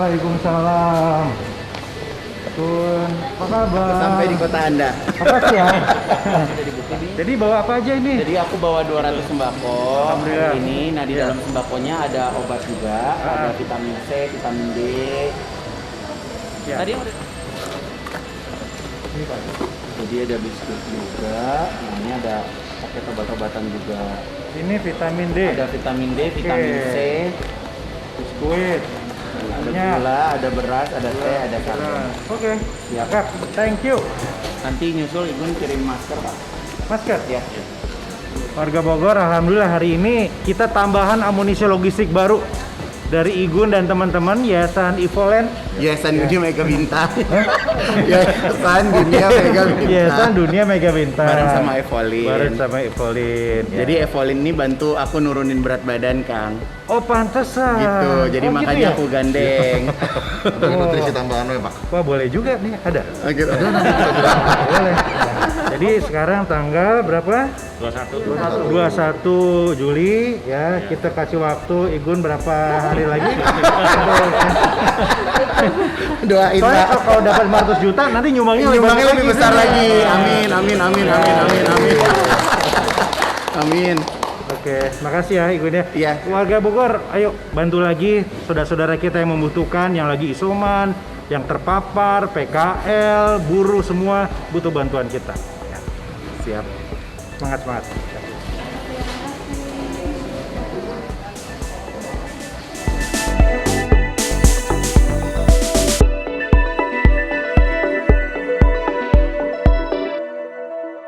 Waalaikumsalam. Kun, apa kabar? Sampai di kota Anda. Apa sih ya? Jadi bawa apa aja ini? Jadi aku bawa 200 sembako Alhamdulillah. hari ini. Nah, di Ya. dalam sembakonya ada obat juga, ada vitamin C, vitamin D. Ya. Tadi yang udah. Ini Pak. Jadi ada biskuit juga. Nah, ini ada paket obat-obatan juga. Ini vitamin D. Ada vitamin D, vitamin C, Biskuit. ada Minyak. gula, ada beras, ada teh, ada karbon. Oke. Siap. Kak, thank you. Nanti nyusul Igun kirim masker, Pak. Masker. Ya. Warga Bogor, alhamdulillah hari ini kita tambahan amunisi logistik baru dari Igun dan teman-teman Yayasan Evoland. Yayasan Dunia Mega Bintang. Yayasan Dunia Mega Bintang. Yayasan Dunia Mega Bintang. Bareng sama Evolin. Bareng sama Evolin. Jadi Evolin ini bantu aku nurunin berat badan, Kang. Oh pantesan. Gitu. Jadi Oh, gitu makanya ya? aku gandeng. Untuk nutrisi tambahan ya Pak. Wah boleh juga nih ada. Oh, gitu. Boleh. Jadi sekarang tanggal berapa? 21 Juli ya. Kita kasih waktu Igun berapa hari lagi? Doain, Soalnya Pak. kalau dapat 500 juta nanti nyumbangnya Nyumbangnya lebih besar lagi. Ya. Amin, amin, amin, amin, amin, amin. Amin. Oke, makasih ya Igun ya. Iya. Warga Bogor, ayo bantu lagi saudara-saudara kita yang membutuhkan, yang lagi isoman, yang terpapar, PKL, buruh semua butuh bantuan kita. Ya. Siap. Semangat semangat.